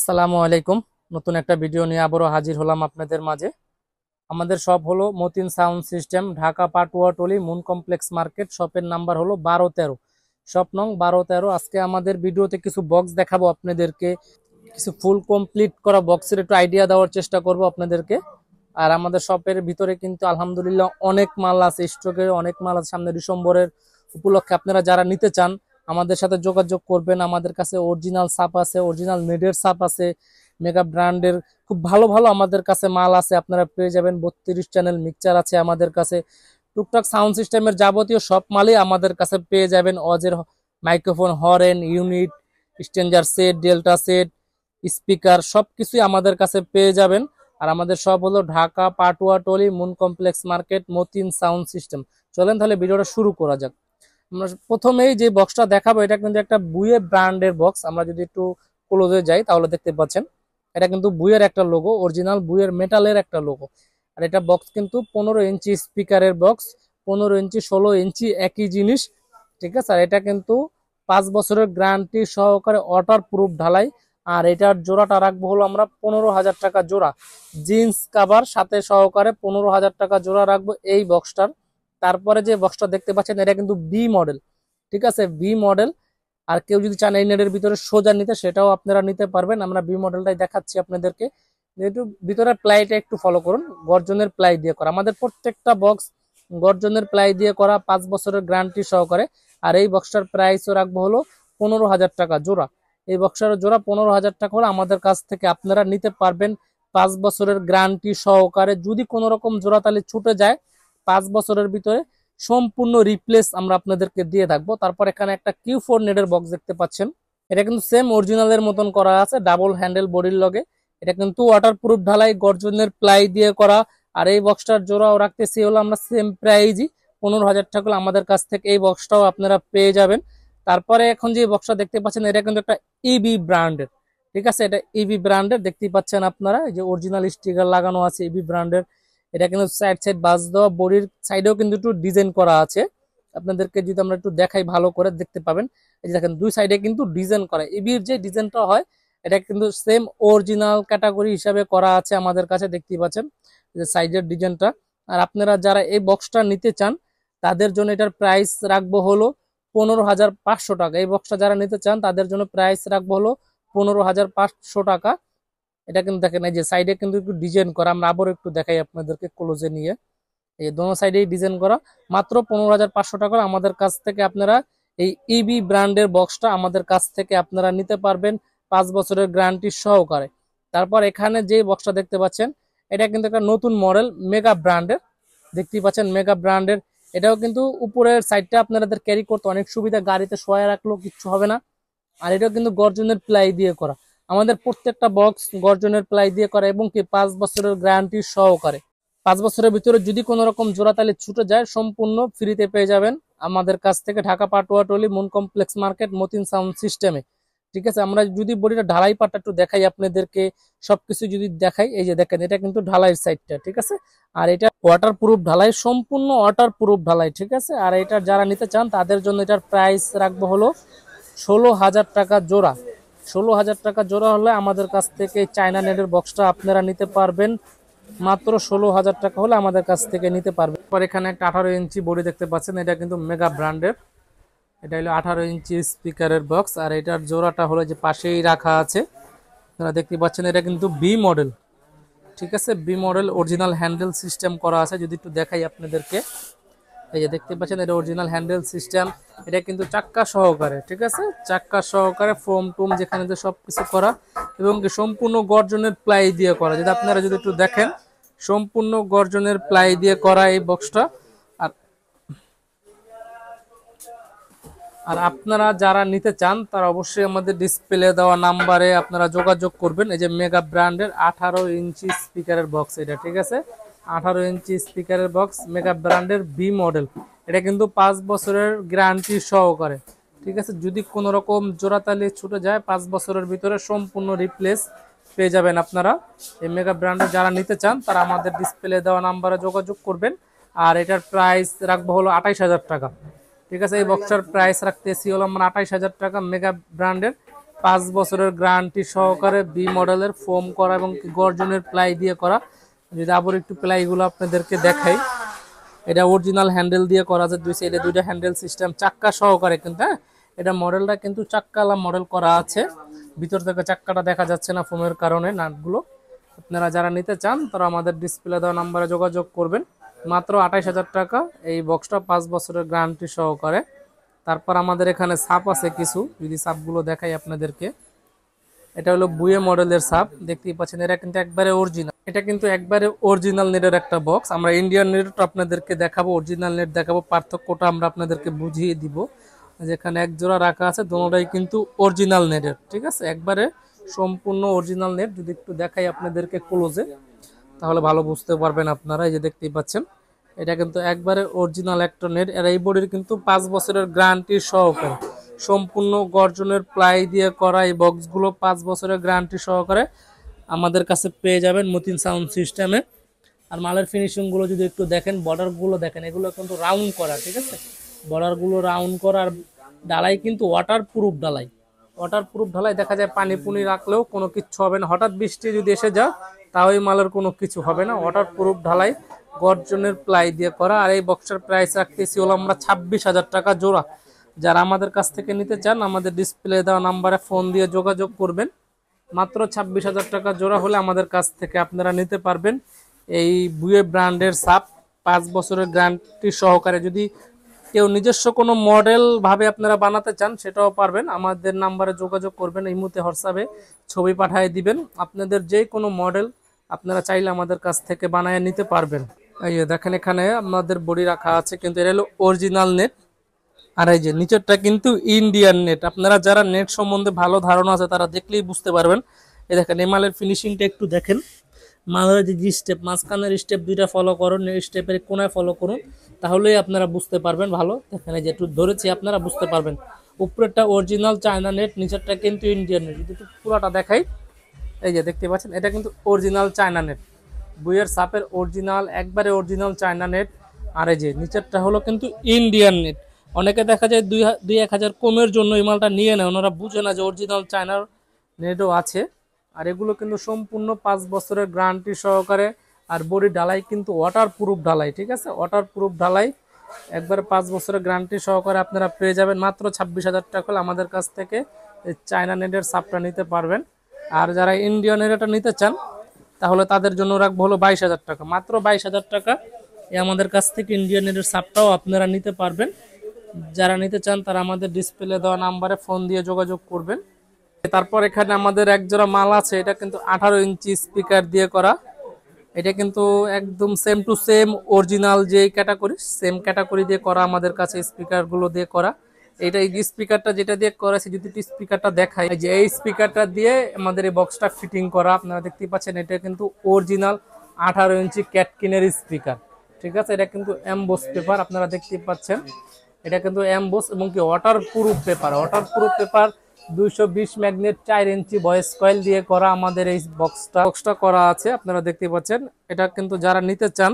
আসসালামু আলাইকুম। নতুন একটা ভিডিও নিয়ে আবারও হাজির হলাম আপনাদের মাঝে। আমাদের শপ হলো Matin sound system, Dhaka Patuatuli moon complex market. শপের নাম্বার হলো 12-13, শপ নং 12-13। আজকে আমাদের ভিডিওতে কিছু বক্স দেখাবো আপনাদেরকে, কিছু ফুল কমপ্লিট করা বক্সের একটু আইডিয়া দেওয়ার চেষ্টা করব আপনাদেরকে। আর আমাদের শপের ভিতরে কিন্তু আলহামদুলিল্লাহ অনেক মাল আছে, স্টকের অনেক মাল আছে। সামনে ডিসেম্বরের উপলক্ষে আপনারা যারা নিতে চান আমাদের সাথে যোগাযোগ করবেন। আমাদের কাছে অরিজিনাল সাপ আছে, অরিজিনাল নেডের সাপ আছে, মেগা ব্র্যান্ডের খুব ভালো ভালো আমাদের কাছে মাল আছে, আপনারা পেয়ে যাবেন। 32 চ্যানেল মিক্সচার আছে আমাদের কাছে। টুকটাক সাউন্ড সিস্টেমের যাবতীয় সব মালই আমাদের কাছে পেয়ে যাবেন। অজের microphone, horn unit, stranger set, delta set, speaker সবকিছুই আমাদের কাছে পেয়ে যাবেন। আর আমাদের সব হলো Dhaka Patuatuli moon complex market, Matin sound system. চলেন তাহলে ভিডিওটা শুরু করা যাক। আমরা প্রথমেই যে বক্সটা দেখাবো এটা কিন্তু একটা বুয়ে ব্র্যান্ডের বক্স। আমরা যদি একটু ক্লোজে যাই তাহলে দেখতে পাচ্ছেন এটা কিন্তু বুয়ের একটা লোগো, অরিজিনাল বুয়ের মেটালের একটা লোগো। আর এটা বক্স কিন্তু 15 ইঞ্চি স্পিকারের বক্স, 15 ইঞ্চি 16 ইঞ্চি একই জিনিস, ঠিক আছে। আর এটা কিন্তু 5 বছরের গ্যারান্টি সহকারে ওয়াটার প্রুফ ঢালাই। আর এটার জোড়াটা রাখবো হলো আমরা 15,000 টাকা জোড়া, জিন্স কাভার সাথে সহকারে 15,000 টাকা জোড়া রাখবো এই বক্সটার। তারপরে যে বক্সটা দেখতে পাচ্ছেন এটা কিন্তু বি মডেল, ঠিক আছে, বি মডেল। আর কেউ যদি চান এই নেটের ভিতরে সোজা নিতে সেটাও আপনারা নিতে পারবেন। আমরা বি মডেলটাই দেখাচ্ছি আপনাদেরকে। যেহেতু ভিতরে প্লাইটা একটু ফলো করুন, গর্জনের প্লাই দিয়ে করা আমাদের প্রত্যেকটা বক্স, গর্জনের প্লাই দিয়ে করা, 5 বছরের গ্যারান্টি সহকারে। আর এই বক্সটার প্রাইসও রাখবো হলো 15,000 টাকা জোড়া। এই বক্সটার জোড়া 15,000 টাকা হলে আমাদের কাছ থেকে আপনারা নিতে পারবেন 5 বছরের গ্যারান্টি সহকারে। যদি কোনো রকম জোড়াতালি ছুটে যায় 5 বছরের ভিতরে সম্পূর্ণ রিপ্লেস আমরা আপনাদেরকে দিয়ে থাকবো। তারপর এখানে একটা Q4 নেটের বক্স দেখতে পাচ্ছেন, এটা কিন্তু সেম অরিজিনালের মতন করা আছে, ডাবল হ্যান্ডেল বডির লগে। এটা কিন্তু ওয়াটারপ্রুফ ঢালাই, গর্জনের প্লাই দিয়ে করা। আর এই বক্সটার জোড়াও রাখতেছি হলো আমরা সেম প্রাইজই 15,000 টাকা হলে আমাদের কাছ থেকে এই বক্সটাও আপনারা পেয়ে যাবেন। তারপরে এখন যে বক্সটা দেখতে পাচ্ছেন এটা কিন্তু একটা ইবি ব্র্যান্ডের, ঠিক আছে। এটা ইবি ব্র্যান্ডের দেখতেই পাচ্ছেন আপনারা, এই যে অরিজিনাল স্টিকার লাগানো আছে ইবি ব্র্যান্ডের। এটা কিন্তু সাইড সাইড বাজ দেওয়া, বডির সাইডেও কিন্তু একটু ডিজাইন করা আছে। আপনাদেরকে যদি আমরা একটু দেখাই ভালো করে দেখতে পাবেন, এই যে দেখেন দুই সাইডে কিন্তু ডিজাইন করা। ইবির যে ডিজাইনটা হয় এটা কিন্তু সেম অরিজিনাল ক্যাটাগরি হিসাবে করা আছে আমাদের কাছে, দেখতেই পাচ্ছেন যে সাইডের ডিজাইনটা। আর আপনারা যারা এই বক্সটা নিতে চান তাদের জন্য এটার প্রাইস রাখবো হলো 15,500 টাকা। এই বক্সটা যারা নিতে চান তাদের জন্য প্রাইস রাখবো হলো 15,500 টাকা। এটা কিন্তু দেখেন এই যে সাইডে কিন্তু একটু ডিজাইন করা, আমরা আবারও একটু দেখাই আপনাদেরকে ক্লোজে নিয়ে। এই দোনো সাইডেই ডিজাইন করা, মাত্র 15,500 টাকা আমাদের কাছ থেকে আপনারা এই ইবি ব্র্যান্ডের বক্সটা আমাদের কাছ থেকে আপনারা নিতে পারবেন 5 বছরের গ্যারান্টি সহকারে। তারপর এখানে যে বক্সটা দেখতে পাচ্ছেন এটা কিন্তু একটা নতুন মডেল মেগা ব্র্যান্ডের, দেখতেই পাচ্ছেন মেগা ব্র্যান্ডের। এটাও কিন্তু উপরের সাইডটা আপনাদের ক্যারি করতে অনেক সুবিধা, গাড়িতে শোয়া রাখলেও কিচ্ছু হবে না। আর এটাও কিন্তু গর্জনের প্লাই দিয়ে করা। আমাদের প্রত্যেকটা বক্স গর্জনের প্লাই দিয়ে করা এবং কি 5 বছরের গ্যারান্টি সহকারে। 5 বছরের ভিতরে যদি কোনো রকম জোড়াতালি ছুটে যায় সম্পূর্ণ ফ্রিতে পেয়ে যাবেন আমাদের কাছ থেকে, Dhaka Patuatuli moon complex market, Matin sound সিস্টেমে, ঠিক আছে। আমরা যদি বডিটা ঢালাই পাটটা একটু দেখাই আপনাদেরকে, সবকিছু যদি দেখাই, এই যে দেখেন এটা কিন্তু ঢালাই সাইডটা, ঠিক আছে। আর এটা ওয়াটার প্রুফ ঢালাই, সম্পূর্ণ ওয়াটার প্রুফ ঢালাই, ঠিক আছে। আর এটা যারা নিতে চান তাদের জন্য এটার প্রাইস রাখবো হলো 16,000 টাকা জোড়া। 16,000 টাকা জোড়া হলে আমাদের কাছ থেকে চায়না নেটের বক্সটা আপনারা নিতে পারবেন মাত্র 16,000 টাকা হলে আমাদের কাছ থেকে নিতে পারবেন। পর এখানে একটা 18 ইঞ্চি বডি দেখতে পাচ্ছেন, এটা কিন্তু মেগা ব্র্যান্ডের। এটা হলো 18 ইঞ্চি স্পিকারের বক্স। আর এটার জোড়াটা হলো যে পাশেই রাখা আছে, আপনারা দেখতে পাচ্ছেন। এটা কিন্তু বি মডেল, ঠিক আছে, B model original handle system করা আছে। যদি একটু দেখাই আপনাদেরকে, এই যে দেখতে পাচ্ছেন এটা অরিজিনাল হ্যান্ডেল সিস্টেম। এটা কিন্তু চাক্কা সহকারে, ঠিক আছে, চাক্কা সহকারে ফোম টুম যেখানে সব কিছু করা এবং কি সম্পূর্ণ গর্জনের প্লাই দিয়ে করা। যদি আপনারা যদি একটু দেখেন সম্পূর্ণ গর্জনের প্লাই দিয়ে করা এই বক্সটা। আর আর আপনারা যারা নিতে চান তারা অবশ্যই আমাদের ডিসপ্লে দেওয়া নাম্বারে আপনারা যোগাযোগ করবেন। এই যে মেগা ব্র্যান্ডের 18 ইঞ্চি স্পিকারের বক্স এটা, ঠিক আছে, 18 ইঞ্চি স্পিকারের বক্স মেগা ব্র্যান্ডের বি মডেল। এটা কিন্তু 5 বছরের গ্যারান্টি সহকারে, ঠিক আছে। যদি কোনো রকম জোড়াতালি ছুটে যায় 5 বছরের ভিতরে সম্পূর্ণ রিপ্লেস পেয়ে যাবেন আপনারা। এই মেগা ব্র্যান্ডের যারা নিতে চান তারা আমাদের ডিসপ্লে দেওয়া নাম্বারে যোগাযোগ করবেন। আর এটার প্রাইস রাখবো হলো 28,000 টাকা, ঠিক আছে। এই বক্সটার প্রাইস রাখতেছি হলো আমরা 28,000 টাকা মেগা ব্র্যান্ডের। 5 বছরের গ্যারান্টি সহকারে বি মডেলের ফোম করা এবং গর্জনের প্লাই দিয়ে করা। যদি আবার একটু প্লাইগুলো আপনাদেরকে দেখাই, এটা অরিজিনাল হ্যান্ডেল দিয়ে করা আছে, দুই সাইডে দুইটা হ্যান্ডেল সিস্টেম, চাক্কা সহকারে কিন্তু। হ্যাঁ, এটা মডেলটা কিন্তু চাক্কালা মডেল করা আছে, ভিতর থেকে চাক্কাটা দেখা যাচ্ছে না ফোমের কারণে নাটগুলো। আপনারা যারা নিতে চান তারা আমাদের ডিসপ্লে দেওয়া নাম্বারে যোগাযোগ করবেন। মাত্র 28,000 টাকা এই বক্সটা, 5 বছরের গ্যারান্টি সহকারে। তারপর আমাদের এখানে সাপ আছে কিছু, যদি সাপগুলো দেখাই আপনাদেরকে। এটা হলো বুয়ে মডেলের সাপ, দেখতেই পাচ্ছেন। এটা কিন্তু একবারে অরিজিনাল, এটা কিন্তু একবারে অরিজিনাল নেটের একটা বক্স। আমরা ইন্ডিয়ান নেট আপনাদেরকে দেখাবো, অরিজিনাল নেট দেখাবো, পার্থক্যটা আমরা আপনাদেরকে বুঝিয়ে দিব। যেখানে এক জোড়া রাখা আছে, দোনোটাই কিন্তু অরিজিনাল নেটের, ঠিক আছে, একবারে সম্পূর্ণ অরিজিনাল নেট। যদি একটু দেখাই আপনাদেরকে ক্লোজে, তাহলে ভালো বুঝতে পারবেন আপনারা। এই যে দেখতেই পাচ্ছেন, এটা কিন্তু একবারে অরিজিনাল একটা নেট। আর এই বডির কিন্তু 5 বছরের গ্যারান্টি সহকারে সম্পূর্ণ গর্জনের প্লাই দিয়ে করা এই বক্সগুলো 5 বছরের গ্যারান্টি সহকারে আমাদের কাছে পেয়ে যাবেন মতিন সাউন্ড সিস্টেমে। আর মালের ফিনিশিংগুলো যদি একটু দেখেন, বর্ডারগুলো দেখেন, এগুলো কিন্তু রাউন্ড করা, ঠিক আছে, বর্ডারগুলো রাউন্ড করা। আর ডালাই কিন্তু ওয়াটার প্রুফ ডালাই, ওয়াটার প্রুফ ঢালাই। দেখা যায় পানি পুনি রাখলেও কোনো কিছু হবে না, হঠাৎ বৃষ্টি যদি এসে যায় তাও এই মালের কোনো কিছু হবে না। ওয়াটার প্রুফ ঢালাই, গর্জনের প্লাই দিয়ে করা। আর এই বক্সের প্রাইস রাখতেছি হলো আমরা 26,000 টাকা জোড়া। যারা আমাদের কাছ থেকে নিতে চান আমাদের ডিসপ্লে দেওয়া নাম্বারে ফোন দিয়ে যোগাযোগ করবেন। মাত্র 26,000 টাকা জোড়া হলে আমাদের কাছ থেকে আপনারা নিতে পারবেন এই বুয়ে ব্র্যান্ডের সাপ 5 বছরের গ্যারান্টি সহকারে। যদি কেউ নিজস্ব কোনো মডেল ভাবে আপনারা বানাতে চান সেটাও পারবেন, আমাদের নাম্বারে যোগাযোগ করবেন, এই মুহূর্তে হোয়াটসঅ্যাপে ছবি পাঠিয়ে দিবেন। আপনাদের যে কোনো মডেল আপনারা চাইলে আমাদের কাছ থেকে বানিয়ে নিতে পারবেন। এই যে দেখেন, এখানে আমাদের বডি রাখা আছে, কিন্তু এটা হলো অরিজিনাল নেট। আর এই যে নিচেরটা কিন্তু ইন্ডিয়ান নেট। আপনারা যারা নেট সম্বন্ধে ভালো ধারণা আছে তারা দেখলেই বুঝতে পারবেন। এই দেখেন, এই মালের ফিনিশিংটা একটু দেখেন। মালের যে স্টেপ, মাঝখানের স্টেপ দুইটা ফলো করুন, স্টেপের কোনায় ফলো করুন, তাহলেই আপনারা বুঝতে পারবেন ভালো। দেখেন এই যে একটু ধরেছি, আপনারা বুঝতে পারবেন। উপরেরটা অরিজিনাল চায়না নেট, নিচেরটা কিন্তু ইন্ডিয়ান নেট। যদি একটু পুরোটা দেখাই, এই যে দেখতে পাচ্ছেন, এটা কিন্তু অরিজিনাল চায়না নেট, বুয়ের সাপের অরিজিনাল, একবারে অরিজিনাল চায়না নেট। আর এই যে নিচেরটা হলো কিন্তু ইন্ডিয়ান নেট। অনেকে দেখা যায় 2-1 হাজার কমের জন্য এই মালটা নিয়ে নেয়, ওনারা বুঝে না যে অরিজিনাল চায়নার নেটও আছে। আর এগুলো কিন্তু সম্পূর্ণ 5 বছরের গ্যারান্টি সহকারে। আর বডি ঢালাই কিন্তু ওয়াটার প্রুফ ঢালাই, ঠিক আছে, ওয়াটার প্রুফ ঢালাই, একবারে 5 বছরের গ্যারান্টি সহকারে আপনারা পেয়ে যাবেন। মাত্র 26,000 টাকা হলে আমাদের কাছ থেকে এই চায়না নেটের সাপটা নিতে পারবেন। আর যারা ইন্ডিয়ান নেটটা নিতে চান তাহলে তাদের জন্য রাখবো হলো 22,000 টাকা, মাত্র 22,000 টাকা এই আমাদের কাছ থেকে ইন্ডিয়ান নেটের সাপটাও আপনারা নিতে পারবেন। যারা নিতে চান তারা আমাদের ডিসপ্লে দেওয়া নাম্বারে ফোন দিয়ে যোগাযোগ করবেন। তারপর এখানে আমাদের এক জোড়া মাল আছে, এটা কিন্তু 18 ইঞ্চি স্পিকার দিয়ে করা। এটা কিন্তু একদম সেম টু সেম অরিজিনাল যে ক্যাটাগরি, সেম ক্যাটাগরি দিয়ে করা আমাদের কাছে স্পিকারগুলো দিয়ে করা। এটা এই স্পিকারটা যেটা দিয়ে করেছে, যদি স্পিকারটা দেখাই, যে এই স্পিকারটা দিয়ে আমাদের এই বক্সটা ফিটিং করা। আপনারা দেখতেই পাচ্ছেন, এটা কিন্তু অরিজিনাল 18 ইঞ্চি ক্যাটকিনের স্পিকার, ঠিক আছে। এটা কিন্তু এমবোস পেপার, আপনারা দেখতেই পাচ্ছেন, এটা কিন্তু এমবোস এবং কি water proof paper, water proof paper 220 magnet 4 inch voice coil দিয়ে করা আমাদের এই বক্সটা করা আছে, আপনারা দেখতে পাচ্ছেন। এটা কিন্তু যারা নিতে চান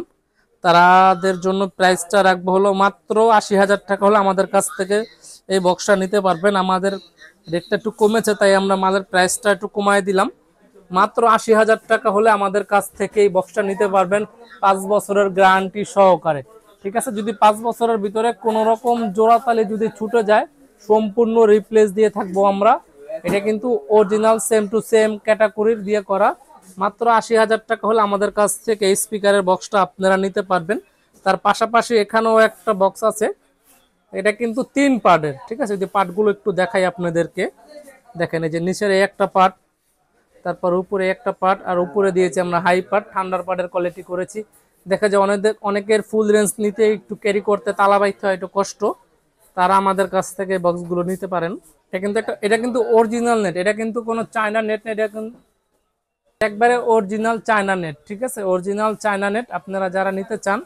তাদের জন্য প্রাইসটা রাখবো হলো মাত্র 80,000 টাকা হলে আমাদের কাছ থেকে এই বক্সটা নিতে পারবেন। আমাদের রেটটা একটু কমেছে তাই আমরা মালের প্রাইসটা একটু কমায় দিলাম। মাত্র 80,000 টাকা হলে আমাদের কাছ থেকে এই বক্সটা নিতে পারবেন 5 বছরের গ্যারান্টি সহকারে, ঠিক আছে। যদি 5 বছরের ভিতরে কোনো রকম জোড়াতালি যদি ছুটে যায় সম্পূর্ণ রিপ্লেস দিয়ে থাকবো আমরা। এটা কিন্তু অরিজিনাল সেম টু সেম ক্যাটাগরির দিয়ে করা। মাত্র 80,000 টাকা হলে আমাদের কাছ থেকে এই স্পিকারের বক্সটা আপনারা নিতে পারবেন। তার পাশাপাশি এখানেও একটা বক্স আছে, এটা কিন্তু 3 পার্টের, ঠিক আছে। যদি পার্টগুলো একটু দেখাই আপনাদেরকে, দেখেন এই যে নিচের এই একটা পার্ট, তারপর উপরে একটা পার্ট, আর উপরে দিয়েছি আমরা হাই পার্ট, ঠান্ডার পার্টের কোয়ালিটি করেছি। দেখা যায় অনেকের ফুল রেঞ্জ নিতে একটু ক্যারি করতে তালা বাইতে হয় একটু কষ্ট, তারা আমাদের কাছ থেকে বক্সগুলো নিতে পারেন। এটা কিন্তু অরিজিনাল নেট, এটা কিন্তু কোনো চায়না নেট নেই, এটা কিন্তু একবারে অরিজিনাল চায়না নেট, ঠিক আছে, অরিজিনাল চায়না নেট। আপনারা যারা নিতে চান,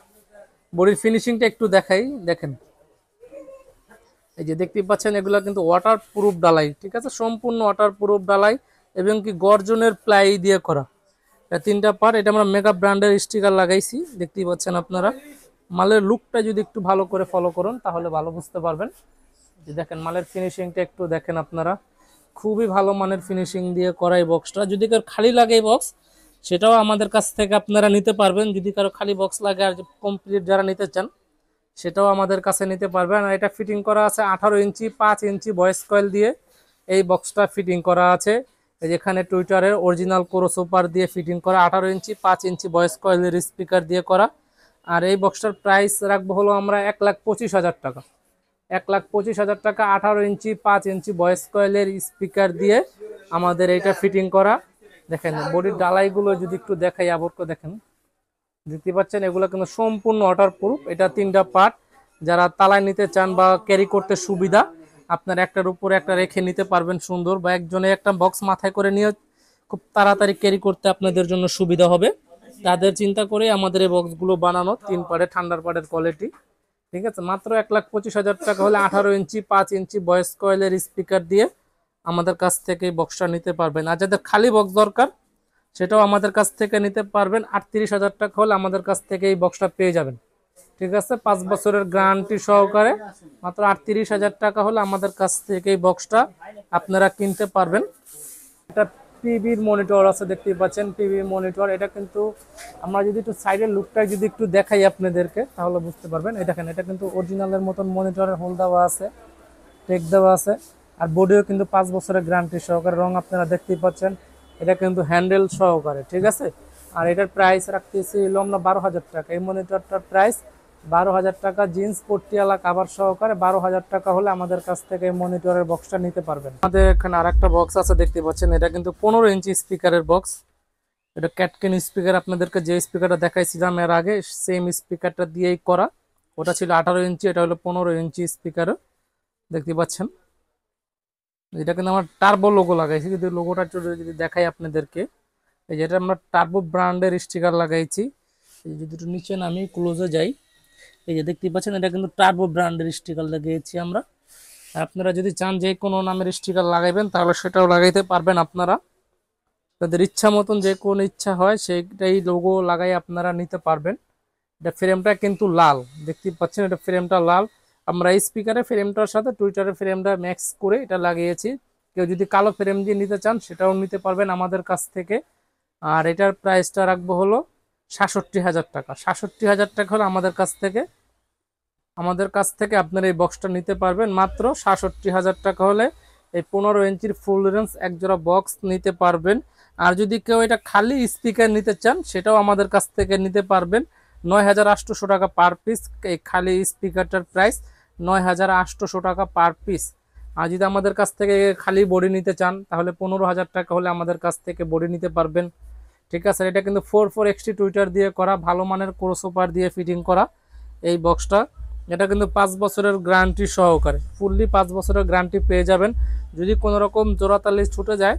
বডির ফিনিশিংটা একটু দেখাই, দেখেন এই যে দেখতে পাচ্ছেন, এগুলো কিন্তু ওয়াটার প্রুফ ডালাই, ঠিক আছে, সম্পূর্ণ ওয়াটার প্রুফ ডালাই এবং কি গর্জনের প্লাই দিয়ে করা। এটা 3টা পার্ট, এটা আমরা মেগা ব্র্যান্ডের স্টিকার লাগাইছি, দেখতেই পাচ্ছেন আপনারা। মালের লুকটা যদি একটু ভালো করে ফলো করুন তাহলে ভালো বুঝতে পারবেন। যে দেখেন মালের ফিনিশিংটা একটু দেখেন আপনারা, খুবই ভালো মানের ফিনিশিং দিয়ে করা এই বক্সটা। যদি কারো খালি লাগে এই বক্স, সেটাও আমাদের কাছ থেকে আপনারা নিতে পারবেন। যদি কারো খালি বক্স লাগে আর কমপ্লিট যারা নিতে চান, সেটাও আমাদের কাছে নিতে পারবেন। আর এটা ফিটিং করা আছে 18 ইঞ্চি 5 ইঞ্চি ভয়েস কয়েল দিয়ে এই বক্সটা ফিটিং করা আছে। এই যেখানে টুইটারের অরিজিনাল ক্রসওভার দিয়ে ফিটিং করা, 18 ইঞ্চি 5 ইঞ্চি ভয়েস কয়েলের স্পিকার দিয়ে করা। আর এই বক্সটার প্রাইস রাখবো হলো আমরা 1,25,000 টাকা। 1,25,000 টাকা 18 ইঞ্চি 5 ইঞ্চি ভয়েস কয়েলের স্পিকার দিয়ে আমাদের এইটা ফিটিং করা। দেখেন বডির ডালাইগুলো যদি একটু দেখাই, আবরকে দেখেন, দেখতে পাচ্ছেন এগুলো কিন্তু সম্পূর্ণ ওয়াটারপ্রুফ। এটা 3টা পার্ট। যারা তালায় নিতে চান বা ক্যারি করতে সুবিধা, আপনার একটার উপরে একটা রেখে নিতে পারবেন সুন্দর, বা একজনে একটা বক্স মাথায় করে নিয়ে খুব তাড়াতাড়ি ক্যারি করতে আপনাদের জন্য সুবিধা হবে। তাদের চিন্তা করে আমাদের এই বক্সগুলো বানানো, 3 পার্টের ঠান্ডার পার্টের কোয়ালিটি। ঠিক আছে, মাত্র 1,25,000 টাকা হলে 18 ইঞ্চি 5 ইঞ্চি ভয়েস কয়েলের স্পিকার দিয়ে আমাদের কাছ থেকে এই বক্সটা নিতে পারবেন। আর যাদের খালি বক্স দরকার, সেটাও আমাদের কাছ থেকে নিতে পারবেন। 38,000 টাকা হলে আমাদের কাছ থেকে এই বক্সটা পেয়ে যাবেন। ঠিক আছে, 5 বছরের গ্যারান্টি সহকারে মাত্র 38,000 টাকা হলে আমাদের কাছ থেকে এই বক্সটা আপনারা কিনতে পারবেন। এটা টিভির মনিটর আছে, দেখতেই পাচ্ছেন টিভির মনিটর। এটা কিন্তু আমরা যদি একটু সাইডের লুকটা যদি একটু দেখাই আপনাদেরকে, তাহলে বুঝতে পারবেন। এই দেখেন, এটা কিন্তু অরিজিনালের মতন মনিটরের হোল দেওয়া আছে, টেক দেওয়া আছে। আর বডিও কিন্তু 5 বছরের গ্যারান্টি সহকারে, রং আপনারা দেখতেই পাচ্ছেন। এটা কিন্তু হ্যান্ডেল সহকারে। ঠিক আছে, আর এটার প্রাইস রাখতেছি হলো আমরা 12,000 টাকা। এই মনিটরটার প্রাইস 12,000 টাকা, জিন্স পট্টিওয়ালা কাভার সহকারে 12,000 টাকা হলে আমাদের কাছ থেকে মনিটরের বক্সটা নিতে পারবেন। আমাদের এখানে আরেকটা বক্স আছে, দেখতে পাচ্ছেন। এটা কিন্তু 15 ইঞ্চি স্পিকারের বক্স। এটা ক্যাটকেন স্পিকার। আপনাদেরকে যে স্পিকারটা দেখাইছিলাম এর আগে, সেম স্পিকারটা দিয়েই করা। ওটা ছিল 18 ইঞ্চি, এটা হলো 15 ইঞ্চি স্পিকার, দেখতে পাচ্ছেন। এটা কিন্তু আমার টার্বো লোগো লাগাইছি। যদি লোগোটা যদি দেখাই আপনাদেরকে, এই যে এটা আমরা টার্বো ব্র্যান্ডের স্টিকার লাগাইছি। এই যদি একটু নিচে নামি ক্লোজে যাই, এই যে দেখতে পাচ্ছেন, এটা কিন্তু টার্বো ব্র্যান্ডের স্টিকার লাগিয়েছি আমরা। আপনারা যদি চান যে কোনো নামের স্টিকার লাগাইবেন, তাহলে সেটাও লাগাইতে পারবেন আপনারা। তাদের ইচ্ছা মতন যে কোন ইচ্ছা হয় সেইটাই লোগো লাগাই আপনারা নিতে পারবেন। এটা ফ্রেমটা কিন্তু লাল, দেখতে পাচ্ছেন, এটা ফ্রেমটা লাল। আমরা এই স্পিকারের ফ্রেমটার সাথে টুইটারের ফ্রেমটা ম্যাক্স করে এটা লাগিয়েছি। কেউ যদি কালো ফ্রেম দিয়ে নিতে চান, সেটাও নিতে পারবেন আমাদের কাছ থেকে। আর এটার প্রাইসটা রাখবো হলো 67,000 টাকা। 67,000 টাকা হলে আমাদের কাছ থেকে আপনারা এই বক্সটা নিতে পারবেন। মাত্র 67,000 টাকা হলে এই 15 ইঞ্চির ফুল রেঞ্জ একজোড়া বক্স নিতে পারবেন। আর যদি কেউ এটা খালি স্পিকার নিতে চান, সেটাও আমাদের কাছ থেকে নিতে পারবেন। 9,800 টাকা পার পিস। এই খালি স্পিকারটার প্রাইস 9,800 টাকা পার পিস। আর যদি আমাদের কাছ থেকে খালি বডি নিতে চান, তাহলে 15,000 টাকা হলে আমাদের কাছ থেকে বডি নিতে পারবেন। ঠিক আছে, এটা কিন্তু 44XT টুইটার দিয়ে করা, ভালো মানের ক্রসওভার দিয়ে ফিটিং করা এই বক্সটা। এটা কিন্তু 5 বছরের গ্যারান্টি সহকারে, ফুললি 5 বছরের গ্যারান্টি পেয়ে যাবেন। যদি কোনো রকম জোড়াতালি ছুটে যায়,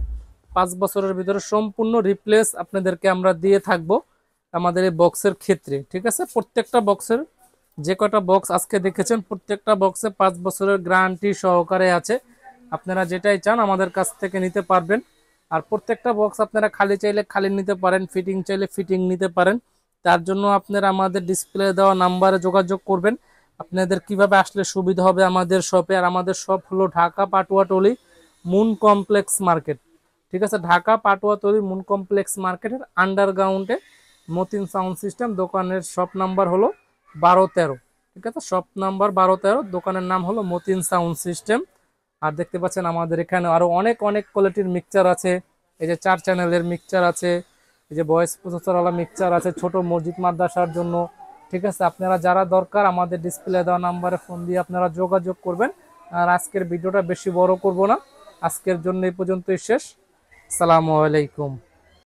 5 বছরের ভিতরে সম্পূর্ণ রিপ্লেস আপনাদেরকে আমরা দিয়ে থাকবো আমাদের এই বক্সের ক্ষেত্রে। ঠিক আছে, প্রত্যেকটা বক্সের, যে কটা বক্স আজকে দেখেছেন, প্রত্যেকটা বক্সে 5 বছরের গ্যারান্টি সহকারে আছে। আপনারা যেটাই চান আমাদের কাছ থেকে নিতে পারবেন। আর প্রত্যেকটা বক্স আপনারা খালি চাইলে খালি নিতে পারেন, ফিটিং চাইলে ফিটিং নিতে পারেন। তার জন্য আপনারা আমাদের ডিসপ্লে দেওয়া নাম্বারে যোগাযোগ করবেন। আপনাদের কিভাবে আসলে সুবিধা হবে আমাদের শপে। আর আমাদের শপ হলো Dhaka Patuatuli moon complex market. ঠিক আছে, ঢাকা পাটুয়াটলি মুন কমপ্লেক্স মার্কেটের আন্ডারগ্রাউন্ডে মতিন সাউন্ড সিস্টেম। দোকানের শপ নাম্বার হলো 12-13। ঠিক আছে, শপ নাম্বার 12-13, দোকানের নাম হলো মতিন সাউন্ড সিস্টেম। আর দেখতে পাচ্ছেন আমাদের এখানে আরো অনেক অনেক কোয়ালিটির মিক্সচার আছে। এই যে 4 চ্যানেলের মিক্সচার আছে, এই যে ভয়েস প্রসেসরওয়ালা মিক্সচার আছে ছোট মসজিদ মাদ্রাসার জন্য। ঠিক আছে, আপনারা যারা দরকার আমাদের ডিসপ্লে দেওয়া নাম্বারে ফোন দিয়ে আপনারা যোগাযোগ করবেন। আর আজকের ভিডিওটা বেশি বড় করব না, আজকের জন্য এই পর্যন্তই শেষ। আসসালামু আলাইকুম।